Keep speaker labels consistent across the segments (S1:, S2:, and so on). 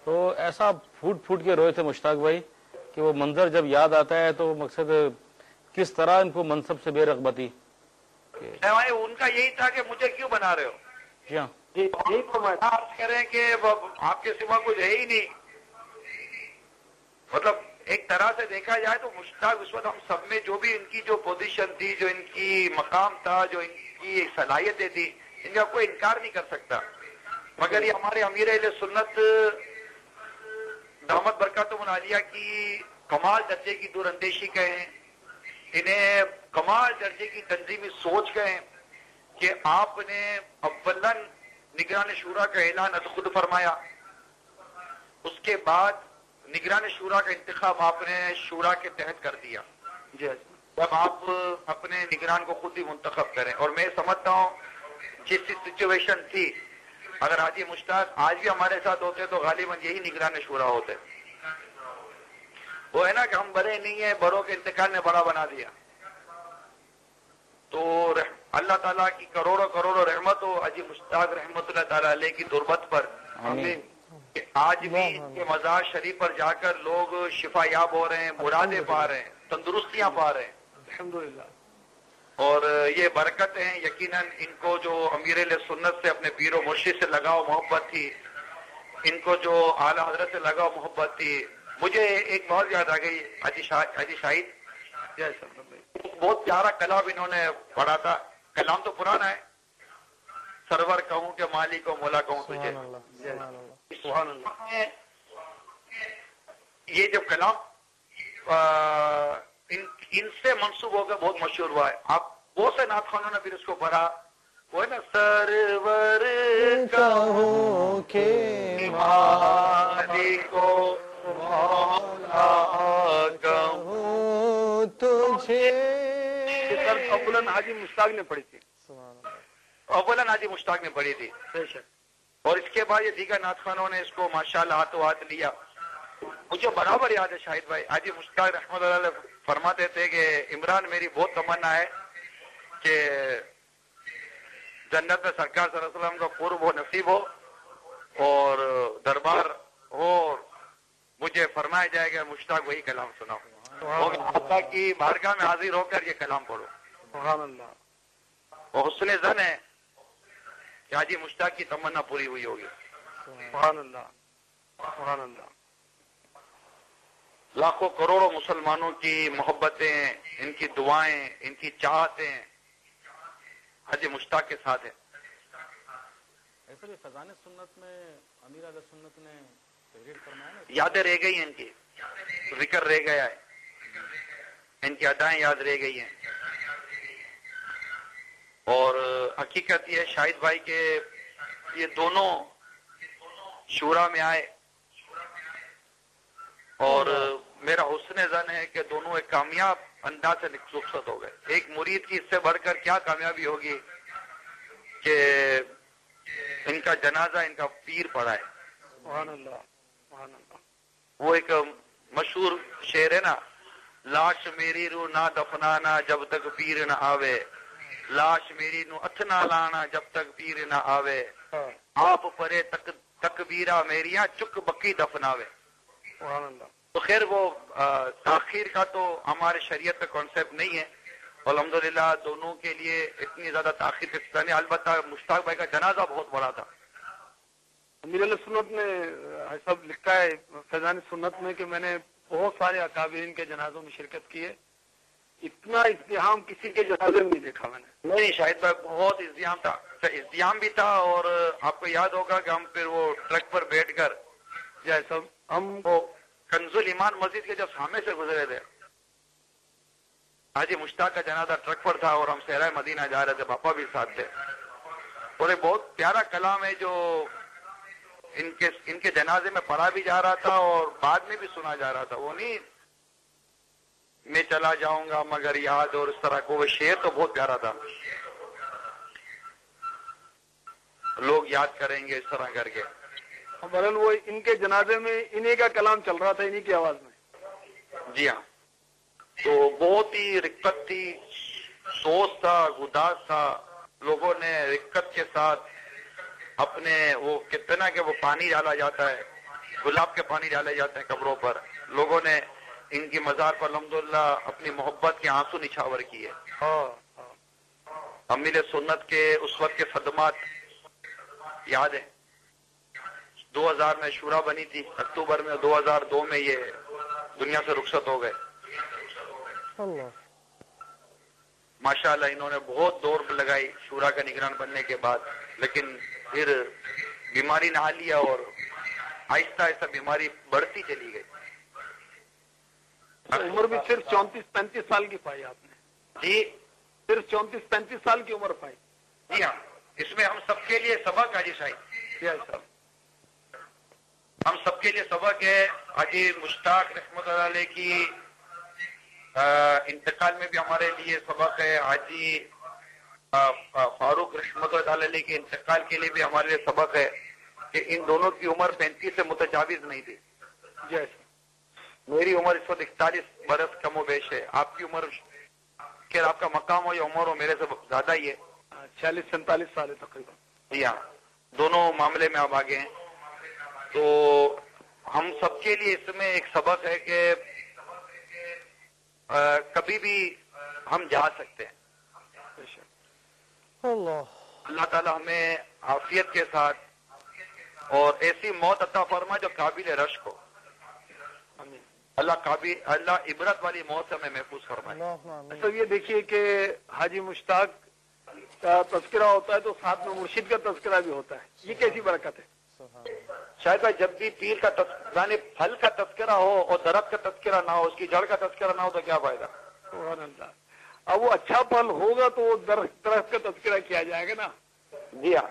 S1: تو ایسا پھوٹ پھوٹ کے روئے تھے مشتاق بھائی کہ وہ منظر جب یاد آتا ہے تو مقصد کس طرح ان کو منصب سے بے رغبتی.
S2: ان کا یہی تھا کہ مجھے کیوں بنا رہے ہو.
S1: جی ہاں
S2: یہی عرض کریں کہ آپ کے سوا کچھ ہے ہی نہیں. مطلب ایک طرح سے دیکھا جائے تو مشتاق اس وقت ہم سب میں جو بھی ان کی جو پوزیشن تھی، جو ان کی مقام تھا، جو ان کی صلاحیتیں تھی، ان کا کوئی انکار نہیں کر سکتا. مگر یہ ہمارے امیر اہل سنت دامت برکاتہم العالیہ کی کمال درجے کی دور اندیشی کہیں، انہیں کمال درجے کی تنظیمی سوچ کہیں کہ آپ نے اولاً نگران شورا کا اعلان از خود فرمایا. اس کے بعد نگران شورا کا انتخاب آپ نے شورا کے تحت کر دیا. جب آپ اپنے نگران کو خود ہی منتخب کریں، اور میں سمجھتا ہوں جس سچویشن تھی، اگر حاجی مشتاق آج بھی ہمارے ساتھ ہوتے تو غالباً یہی نگران شورا ہوتے. وہ ہے نا کہ ہم بڑے نہیں ہیں، بڑوں کے انتقال نے بڑا بنا دیا. تو اللہ تعالیٰ کی کروڑوں کروڑوں رحمت ہو حاجی مشتاق رحمت اللہ تعالیٰ علیہ کی تربت پر.
S1: آمین.
S2: کہ آج بھی ان کے مزار شریف پر جا کر لوگ شفا یاب ہو رہے ہیں، مرادیں پا رہے ہیں، تندرستیاں پا رہے ہیں الحمدللہ. اور یہ برکت ہیں. یقیناً ان کو جو امیر اہل سنت سے اپنے پیر و مرشد سے لگاؤ محبت تھی، ان کو جو اعلیٰ حضرت سے لگاؤ محبت تھی. مجھے ایک بہت یاد آ گئی حاجی شاہد، بہت پیارا کلام انہوں نے پڑھا تھا. کلام تو پرانا ہے، سرور کہوں کہ مالک و مولا کہوں تجھے. سبحان اللہ. یہ جب کلام ان سے منسوب ہو کر بہت مشہور ہوا ہے. آپ بہت سے نعت خوانوں نے پھر اس کو پڑھا. وہ ہے نا سرور کہوں کہ مالک و مولا کہوں تجھے. اولاً حاجی مشتاق نے پڑھی تھی. اولاً حاجی مشتاق نے پڑھی تھی. اور اس کے بعد یہ دیگر نعت خوانوں نے اس کو ماشاءاللہ ہاتھوں ہاتھ لیا. مجھے برابر یاد ہے شاہد بھائی، حاجی مشتاق رحمۃ اللہ علیہ فرماتے تھے کہ عمران میری بہت تمنا ہے کہ جنت میں سرکار صلی اللہ علیہ وسلم کا قرب ہو، نصیب ہو، اور دربار ہو، اور مجھے فرمایا جائے گا مشتاق وہی کلام سناؤ، اللہ کی بارگاہ میں حاضر ہو کر یہ کلام پڑھو. سبحان اللہ. اور حسن ظن ہے کہ حاجی مشتاق کی تمنا پوری ہوئی ہوگی. سبحان اللہ. سبحان اللہ. لاکھوں کروڑوں مسلمانوں کی محبتیں، ان کی دعائیں، ان کی چاہتیں حاجی مشتاق کے ساتھ ہیں.
S1: ایسے بھی فیضان سنت میں امیر اہل سنت نے تحریر فرمایا نا،
S2: یادیں رہ گئی ہیں، ان کی ذکر رہ گیا ہے، ان کی ادائیں یاد رہ گئی ہیں. اور حقیقت یہ ہے شاہد بھائی کہ یہ دونوں شورا میں آئے، اور میرا حسن ظن ہے کہ دونوں ایک کامیاب انداز سے رخصت ہو گئے. ایک مرید کی اس سے بڑھ کر کیا کامیابی ہوگی کہ ان کا جنازہ ان کا پیر پڑا ہے. سبحان اللہ. سبحان اللہ. وہ ایک مشہور شعر ہے نا، لاش میری رو نہ دفنانا جب تک پیر نہ آوے، لاش میری نو اتھ نہ لانا جب تک پیر نہ آوے، آپ پرے تکبیرہ میریاں چک بکی دفناوے. سبحان اللہ. تو خیر وہ تاخیر کا تو ہمارے شریعت کا کانسیپٹ نہیں ہے. الحمدللہ دونوں کے لیے اتنی زیادہ تاخیر کے سلسلے، البتہ مشتاق بھائی کا جنازہ بہت بڑا تھا. امیر علیہ سنت نے سب لکھا ہے فیضان سنت میں کہ میں نے بہت سارے اکابرین کے جنازوں میں شرکت کی ہے، اتنا ازدحام کسی کے جنازے میں نہیں دیکھا میں نے. نہیں شاہد بھائی بہت ازدحام تھا، ازدحام بھی تھا. اور آپ کو یاد ہوگا کہ ہم پھر وہ ٹرک پر بیٹھ کر جیسا ہم وہ کنز الایمان مسجد کے جب سامنے سے گزرے تھے، حاجی مشتاق کا جنازہ ٹرک پر تھا اور ہم صحرائے مدینہ جا رہے تھے، پاپا بھی ساتھ تھے. اور ایک بہت پیارا کلام ہے جو ان کے جنازے میں پڑھا بھی جا رہا تھا اور بعد میں بھی سنا جا رہا تھا. وہ نہیں میں چلا جاؤں گا مگر یاد، اور اس طرح کو وہ شعر تو بہت پیارا تھا، لوگ یاد کریں گے اس طرح کر کے. بہرحال وہ ان کے جنازے میں انہیں کا کلام چل رہا تھا، انہیں کی آواز میں. جی ہاں. تو بہت ہی رقت تھی، سوز تھا، گداز تھا. لوگوں نے رقت کے ساتھ اپنے وہ کتنا کہ وہ پانی ڈالا جاتا ہے गुलाब के पानी डाले जाते हैं कब्रों पर। लोगों ने इनकी मजार पर अल्हम्दुलिल्लाह अपनी मोहब्बत के आंसू निछावर किए। अमीर सुन्नत के उस वक्त के खदमात याद है। 2000 में शूरा बनी थी, अक्टूबर में 2002 में ये दुनिया से रुखसत हो गए। माशाअल्लाह इन्होंने बहुत दौड़ लगाई शूरा का निगरान बनने के बाद, लेकिन फिर बीमारी नहा लिया और आहिस्ता आहिस्ता बीमारी बढ़ती चली गई।
S3: उम्र भी सिर्फ 34-35 साल की पाई आपने
S2: जी,
S3: सिर्फ 34-35 साल की उम्र पाई।
S2: जी हाँ, इसमें हम सबके लिए सबक हाजी साहब,
S3: साहब
S2: हम सबके लिए सबक है। हाजी मुश्ताक रहमतुल्लाह अलैह की इंतकाल में भी हमारे लिए सबक है। हाजी फारूक रहमतुल्लाह अलैह के इंतकाल के लिए भी हमारे लिए सबक है कि इन दोनों की उम्र 35 से मुतजाविज नहीं थी।
S3: जैसे
S2: मेरी उम्र इस वक्त 41 बरस कमो बेश है। आपकी उम्र के आपका मकाम हो या उम्र हो मेरे से ज्यादा ही है,
S3: 46-47 साल है तकरीबन।
S2: जी हाँ, दोनों मामले में आप आगे हैं। तो हम सबके लिए इसमें एक सबक है कि कभी भी हम जा सकते हैं। अल्लाह ताला हमें आफियत के साथ और ऐसी मौत अता फरमा जो काबिल रश्क हो। अल्लाह इबरत वाली मौत से हमें महफूज फरमाए।
S3: तो ये देखिए कि हाजी मुश्ताक का तस्करा होता है तो साथ में मुर्शिद का तस्करा भी होता है। ये कैसी बरकत है।
S2: शायद भाई जब भी पीर का यानी फल का तस्करा हो और दरख्त का तस्करा ना हो, उसकी जड़ का तस्करा ना हो तो क्या फायदा।
S3: सुभान अल्लाह। अब वो अच्छा फल होगा तो वो दरख्त का तस्करा किया जाएगा ना।
S2: जी हाँ,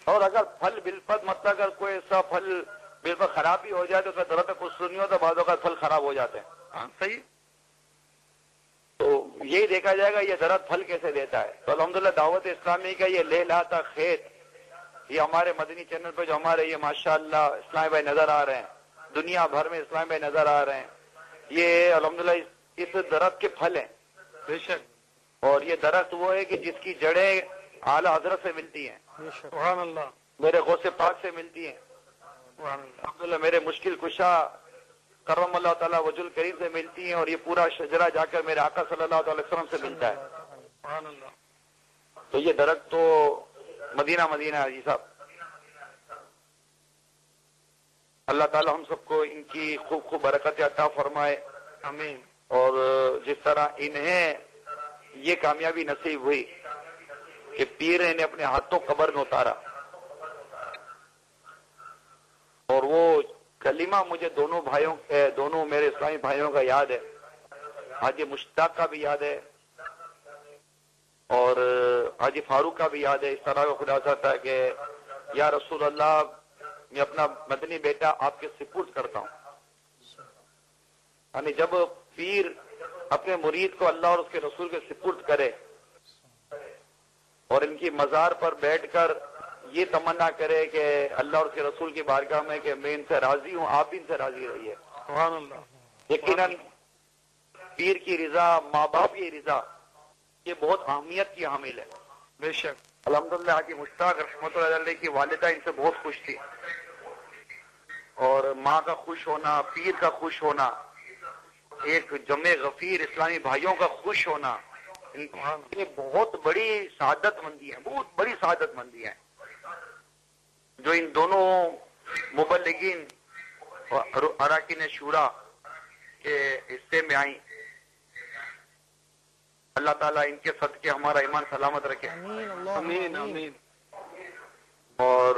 S2: और अगर फल बिलफत मतलब अगर कोई ऐसा फल बिल्कुल खराब भी हो जाए तो उसका दरख्त कुछ सुनी हो तो बादों का फल खराब हो जाते हैं।
S3: हाँ सही।
S2: तो यही देखा जाएगा ये दरख्त फल कैसे देता है। तो अल्हम्दुलिल्लाह दावत इस्लामी का ये लेलाता खेत, ये हमारे मदनी चैनल पे जो हमारे ये माशाअल्लाह इस्लामी भाई नजर आ रहे हैं, दुनिया भर में इस्लामी भाई नजर आ रहे हैं, ये अल्हम्दुलिल्लाह इस दरख्त के फल हैं
S3: बेशक।
S2: और ये दरख्त वो है कि जिसकी जड़ें आला हजरत से मिलती हैं,
S3: सुभान अल्लाह,
S2: मेरे गौसे पाक से मिलती हैं, अल्हम्दुलिल्लाह मेरे मुश्किल कुशा करम अल्लाह ताला वजुल करीम से मिलती हैं और ये पूरा शजरा जाकर मेरे आका सल्लल्लाहु अलैहि वसल्लम से मिलता है।
S3: सुभान अल्लाह।
S2: तो ये दरख्त तो मदीना मदीना है जी साहब। अल्लाह ताला हम सबको इनकी खूब खूब बरकत अता फरमाए,
S3: आमीन।
S2: और जिस तरह इन्हें ये कामयाबी नसीब हुई कि पीर ने अपने हाथों कब्र में उतारा और वो कलीमा मुझे दोनों मेरे इस्लामी भाइयों का याद है। हाजी मुश्ताक का भी याद है और हाजी फारूक का भी याद है। इस तरह का खुदा चाहता है कि या रसूल अल्लाह, मैं अपना मदनी बेटा आपके सुपुर्द करता हूँ। यानी जब पीर अपने मुरीद को अल्लाह और उसके रसूल के सुपुर्द करे और इनकी मजार पर बैठकर ये तमन्ना करे कि अल्लाह और उसके रसूल की बारगाह में कि मैं इनसे राजी हूँ, आप भी इनसे राजी रहिए।
S3: सुभान अल्लाह।
S2: यकीनन पीर की रिजा, माँ बाप की रिजा, ये बहुत अहमियत की हामिल है।
S3: बेशक।
S2: अल्हम्दुलिल्लाह हाजी मुश्ताक रहमतुल्लाह अलैह की वालिदा इनसे बहुत खुश थी और माँ का खुश होना, पीर का खुश होना, एक जमे गफीर इस्लामी भाइयों का खुश होना, ये बहुत बड़ी शहादत मंदी है, बहुत बड़ी शहादत मंदी है जो इन दोनों मुबल्लिगीन और अराकीन शूरा के हिस्से में आई। अल्लाह ताला इनके सदके हमारा ईमान सलामत रखे,
S3: आमीन आमीन।
S2: और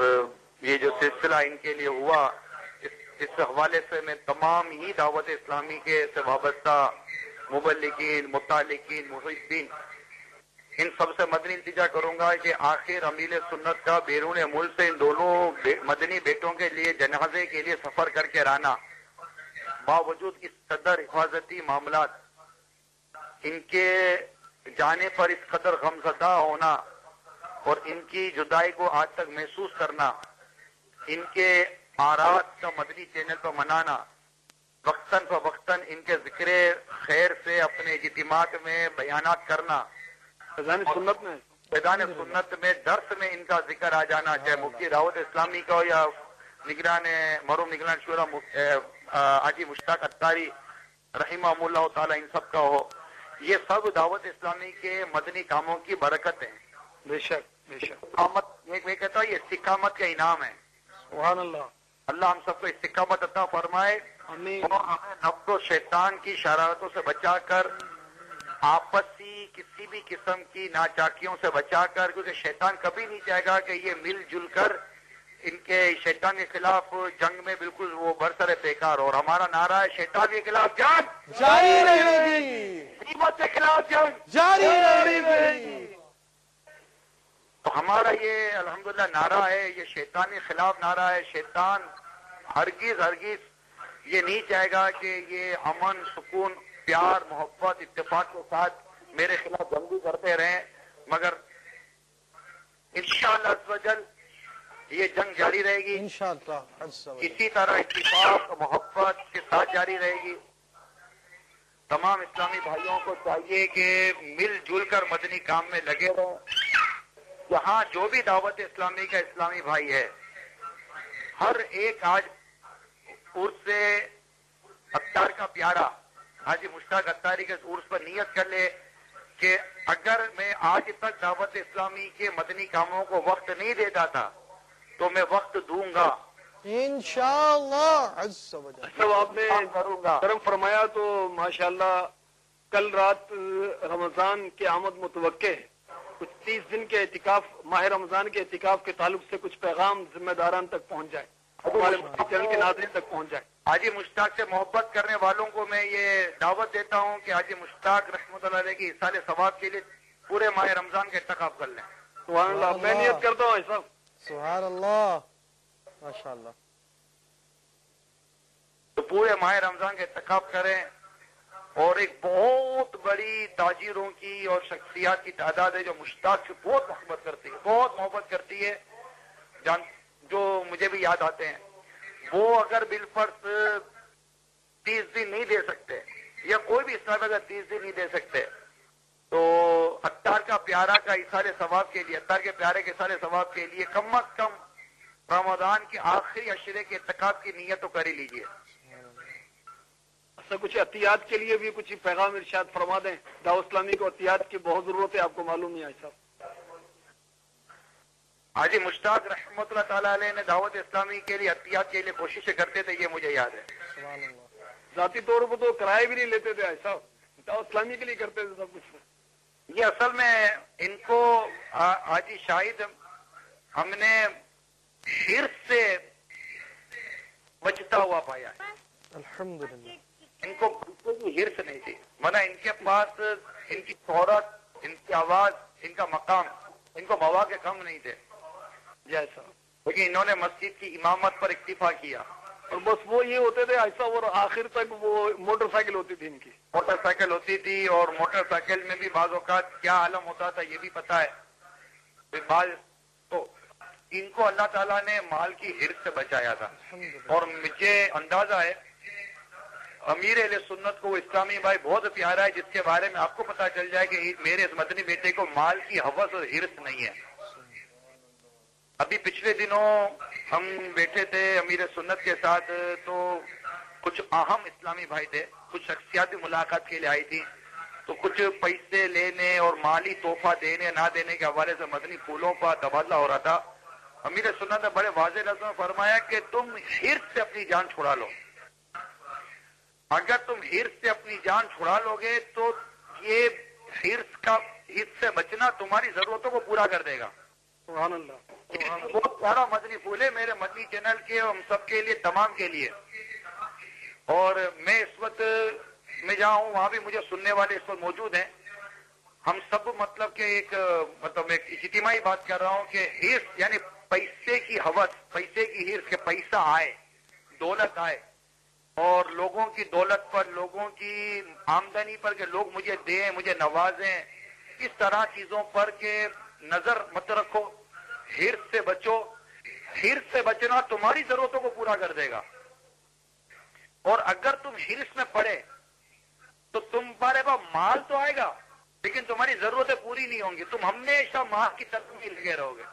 S2: ये जो सिलसिला इनके लिए हुआ, इस हवाले से मैं तमाम ही दावत इस्लामी के से वाबस्ता मुबल्लिगीन, मुतालिकीन, मुहिब्बीन, इन सबसे मदनी इल्तिजा करूंगा कि आखिर अमील सुन्नत का बैरून मुल्क से इन दोनों मदनी बेटों के लिए जनाजे के लिए सफर करके रहना, बावजूद इस कदर हिफाजती मामलात, इनके जाने पर इस कदर गमज़दा होना और इनकी जुदाई को आज तक महसूस करना, इनके आरात का मदनी चैनल पर मनाना, वक्तन फ वक्तन इनके जिक्र खैर से अपने इज्तिमात में बयानात करना,
S3: फैज़ान सुन्नत में
S2: दर्स में इनका जिक्र आ जाना, चाहे मुफ्ती दावत इस्लामी का हो या निगरान मरूम निगरान शुरा हाजी मुश्ताक अत्तारी रहीमहुल्लाह ताला इन सब का हो। ये सब दावत इस्लामी के मदनी कामों की बरकत है।
S3: बेशक बेशक।
S2: मैं कहता हूँ ये इस्तिकामत का इनाम है।
S3: सुभान अल्लाह।
S2: अल्लाह हम सबको इस्तिकामत अता फरमाए
S3: आमीन।
S2: और हमें नफ्स और शैतान की शरारतों से बचाकर, आपसी किसी भी किस्म की नाचाकियों से बचाकर, क्योंकि शैतान कभी नहीं चाहेगा कि ये मिलजुल कर इनके शैतान के खिलाफ जंग में बिल्कुल वो बरसरे बेकार। और हमारा नारा है शैतान के खिलाफ जंग
S4: जारी रहेगी,
S2: गनीमत के खिलाफ जंग
S4: जारी रहेगी।
S2: तो हमारा ये अल्हम्दुलिल्लाह नारा है, ये शैतान के खिलाफ नारा है। शैतान हरगिज हरगिज ये नहीं चाहेगा कि ये अमन, सुकून, प्यार, मोहब्बत, इत्तेफाक के साथ मेरे खिलाफ जंग भी करते रहें, मगर इंशाअल्लाह अज़्ज़ ये जंग जारी रहेगी।
S4: इंशाअल्लाह
S2: इसी तरह इत्तेफाक, मोहब्बत के साथ जारी रहेगी। तमाम इस्लामी भाइयों को चाहिए कि मिलजुल कर मदनी काम में लगे रहें। यहाँ जो भी दावत इस्लामी का इस्लामी भाई है, हर एक आज उर्स से अत्तार का प्यारा हाजी मुश्ताक अत्तारी के उर्स पर नियत कर ले कि अगर मैं आज तक दावत इस्लामी के मदनी कामों को वक्त नहीं देता था तो मैं वक्त दूंगा
S4: इंशाअल्लाह अज़्ज़ व जल।
S3: सब आपने
S2: करूंगा।
S3: कर्म फरमाया तो माशाल्लाह कल रात रमजान की आमद मुतवक्के है। कुछ 30 दिन के एतिकाफ, माह रमजान के एतिकाफ के ताल्लुक से कुछ पैगाम जिम्मेदारान तक पहुंच जाए, हमारे चैनल के नाज़रीन तक पहुंच जाए।
S2: हाजी मुश्ताक से मोहब्बत करने वालों को मैं ये दावत देता हूँ कि हाजी मुश्ताक रहमतुल्लाह अलैह की इसाले सवाब के लिए पूरे माह रमजान का इत्तिकाफ कर लें।
S3: सुभान अल्लाह। मैं नियत करता हूँ ऐसा।
S4: सुभान अल्लाह, माशाअल्लाह।
S2: तो पूरे माह रमजान का इत्तिकाफ करें। और एक बहुत बड़ी ताजिरों की और शख्सियात की तादाद है जो मुश्ताक से बहुत मोहब्बत करती है, बहुत मोहब्बत करती है, जो मुझे भी याद आते हैं। वो अगर बिलफर्ज 30 दिन नहीं दे सकते, या कोई भी इस्लाम अगर 30 दिन नहीं दे सकते, तो अत्तार का प्यारा का इसाले सवाब के लिए, अत्तार के प्यारे के इसाले सवाब के लिए कम अज कम रमजान के आखिरी अशरे के इत्तिकाफ की नीयत तो कर ही लीजिए।
S3: ऐसा कुछ एहतियात के लिए भी कुछ पैगाम इरशाद फरमा दें। दावत इस्लामी को एहतियात की बहुत जरूरत है, आपको मालूम ही है साहब।
S2: हाजी मुश्ताक रहमतुल्लाह ताला अलैह ने दावत इस्लामी के लिए एहतियात के लिए कोशिशें करते थे, ये मुझे याद है।
S4: सुभान अल्लाह।
S3: जाती तौर पर तो किराए भी नहीं लेते थे ऐसा, दावत इस्लामी के लिए करते थे सब कुछ।
S2: ये असल में इनको हाजी शाहिद हमने हिर्स से बचता हुआ पाया है।
S4: अल्हम्दुलिल्लाह।
S2: इनको बिल्कुल भी हिर्स नहीं थी, मना इनके पास इनकी शोहरत, इनकी आवाज, इनका मकाम, इनको मवा के कम नहीं थे
S3: जैसा,
S2: लेकिन इन्होंने मस्जिद की इमामत पर इक्तिफा किया।
S3: और बस वो ये होते थे ऐसा, और आखिर तक वो मोटरसाइकिल होती थी इनकी।
S2: मोटरसाइकिल होती थी, और मोटरसाइकिल में भी बाज़ औक़ात क्या आलम होता था ये भी पता है। तो इनको अल्लाह ताला ने माल की हिर्स से बचाया था। और मुझे अंदाजा है अमीर अहले सुन्नत को वो इस्लामी भाई बहुत प्यारा है, जिसके बारे में आपको पता चल जाए कि मेरे इस मदनी बेटे को माल की हवस और हिर्स नहीं है। अभी पिछले दिनों हम बैठे थे अमीर सुन्नत के साथ, तो कुछ अहम इस्लामी भाई थे, कुछ शख्सियात मुलाकात के लिए आई थी, तो कुछ पैसे लेने और माली तोहफा देने ना देने के हवाले से मदनी फूलों का तबादला हो रहा था। अमीर सुन्नत ने बड़े वाज़ेह लफ्ज़ों में फरमाया कि तुम हिर्स से अपनी जान छुड़ा लो। अगर तुम हिर्स से अपनी जान छुड़ा लोगे तो ये हिर्स से बचना तुम्हारी जरूरतों को पूरा कर देगा।
S3: सुभान अल्लाह।
S2: बहुत सारा मदनी फूल है मेरे मदनी चैनल के, हम सबके लिए, तमाम के लिए। और मैं इस वक्त मैं जहाँ हूँ वहां भी मुझे सुनने वाले इस वक्त मौजूद हैं। हम सब मतलब के एक इज्तिमाई बात कर रहा हूँ कि हिर्स यानी पैसे की हवस, पैसे की हिर्स के पैसा आए, दौलत आए, और लोगों की दौलत पर, लोगों की आमदनी पर कि लोग मुझे दें, मुझे नवाजें, इस तरह चीजों पर के नजर मत रखो। हिर्स से बचो। हिर्स से बचना तुम्हारी जरूरतों को पूरा कर देगा। और अगर तुम हिर्स में पड़े तो तुम्हारे पास माल तो आएगा, लेकिन तुम्हारी जरूरतें पूरी नहीं होंगी। तुम हमेशा माल की तरफ ही लगे रहोगे।